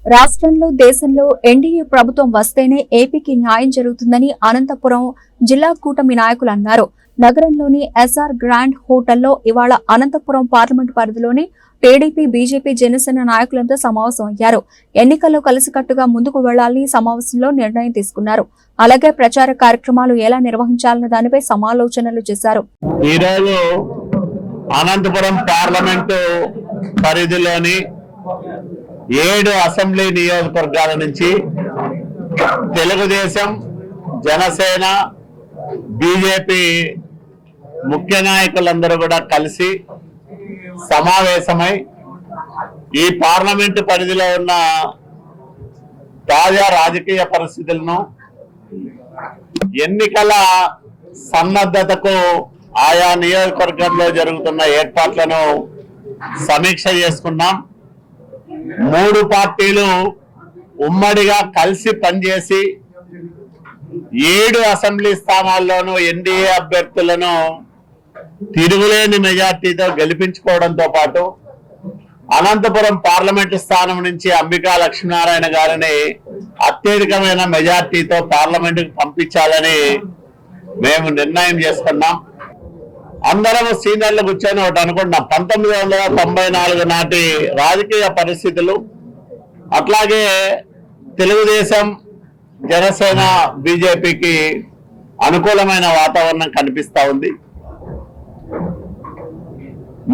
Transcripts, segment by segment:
రాష్ట్రంలో దేశంలో ఎన్డీఏ ప్రభుత్వం వస్తేనే ఏపీకి న్యాయం జరుగుతుందని అనంతపురం జిల్లా కూటమి నాయకులు అన్నారు. నగరంలోని ఎస్ఆర్ గ్రాండ్ హోటల్లో ఇవాళ అనంతపురం పార్లమెంటు పరిధిలోని టీడీపీ, బీజేపీ, జనసేన నాయకులతో సమావేశం అయ్యారు. ఎన్నికల్లో కలిసికట్టుగా ముందుకు వెళ్లాలని సమావేశంలో నిర్ణయం తీసుకున్నారు. అలాగే ప్రచార కార్యక్రమాలు ఎలా నిర్వహించాలన్న దానిపై సమాలోచనలు చేశారు. అనంతపురం పార్లమెంటు పరిధిలోని 7 అసెంబ్లీ నియోజకవర్గాల నుంచి తెలుగుదేశం, జనసేన, బీజేపీ ముఖ్య నాయకులందరూ కూడా కలిసి సమావేశమై ఈ పార్లమెంటు పరిధిలో ఉన్న తాజా రాజకీయ పరిస్థితులను, ఎన్నికల సన్నద్ధతకు ఆయా నియోజకవర్గంలో జరుగుతున్న ఏర్పాట్లను సమీక్ష చేసుకున్నాం. 3 పార్టీలు ఉమ్మడిగా కలిసి పనిచేసి 7 అసెంబ్లీ స్థానాల్లోనూ ఎన్డీఏ అభ్యర్థులను తిరుగులేని మెజార్టీతో గెలిపించుకోవడంతో పాటు అనంతపురం పార్లమెంటు స్థానం నుంచి అంబికా లక్ష్మీనారాయణ గారిని అత్యధికమైన మెజార్టీతో పార్లమెంటుకు పంపించాలని మేము నిర్ణయం చేసుకున్నాం. అందరం సీనియర్లు కూర్చొని ఒకటి అనుకుంటున్నాం. 1994 నాటి రాజకీయ పరిస్థితులు, అట్లాగే తెలుగుదేశం, జనసేన, బీజేపీకి అనుకూలమైన వాతావరణం కనిపిస్తా ఉంది.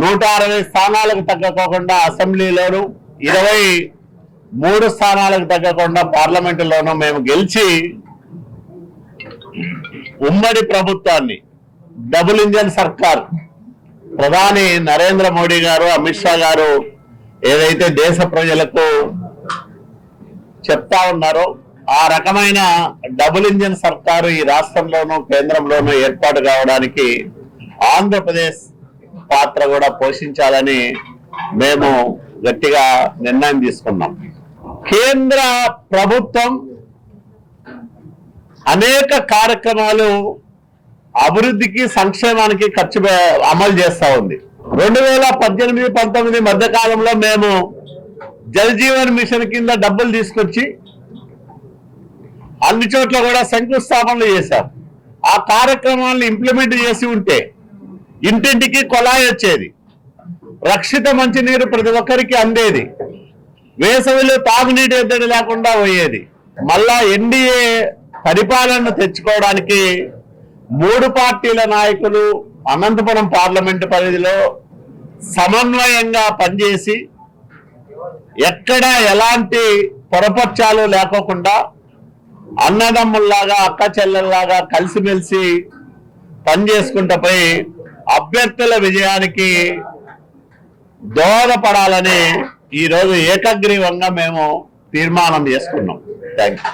160 స్థానాలకు తగ్గకోకుండా అసెంబ్లీలోను, 23 స్థానాలకు తగ్గకుండా పార్లమెంటులోనూ మేము గెలిచి ఉమ్మడి ప్రభుత్వాన్ని, డబుల్ ఇంజన్ సర్కార్, ప్రధాని నరేంద్ర మోడీ గారు, అమిత్ షా గారు ఏదైతే దేశ ప్రజలకు చెప్తా ఉన్నారో ఆ రకమైన డబుల్ ఇంజన్ సర్కారు ఈ రాష్ట్రంలోనూ కేంద్రంలోనూ ఏర్పాటు కావడానికి ఆంధ్రప్రదేశ్ పాత్ర కూడా పోషించాలని మేము గట్టిగా నిర్ణయం తీసుకున్నాం. కేంద్ర ప్రభుత్వం అనేక కార్యక్రమాలు అభివృద్ధికి, సంక్షేమానికి అమలు చేస్తా ఉంది. 2018-19 మధ్య కాలంలో మేము జల్ జీవన్ మిషన్ కింద డబ్బులు తీసుకొచ్చి అన్ని చోట్ల కూడా శంకుస్థాపనలు చేశారు. ఆ కార్యక్రమాలను ఇంప్లిమెంట్ చేసి ఉంటే ఇంటింటికి కొలాయి వచ్చేది, రక్షిత మంచినీరు ప్రతి ఒక్కరికి అందేది, వేసవిలో తాగునీటి ఎద్దడి లేకుండా పోయేది. మళ్ళా ఎన్డీఏ పరిపాలనను తెచ్చుకోవడానికి 3 పార్టీల నాయకులు అనంతపురం పార్లమెంటు పరిధిలో సమన్వయంగా పనిచేసి ఎక్కడ ఎలాంటి పొరపక్షాలు లేకోకుండా అన్నదమ్ముల్లాగా, అక్క చెల్లెల్లాగా కలిసిమెలిసి పనిచేసుకుంటూ పోయి అభ్యర్థుల విజయానికి దోహదపడాలని ఈరోజు ఏకగ్రీవంగా మేము తీర్మానం చేసుకున్నాం. Thank you.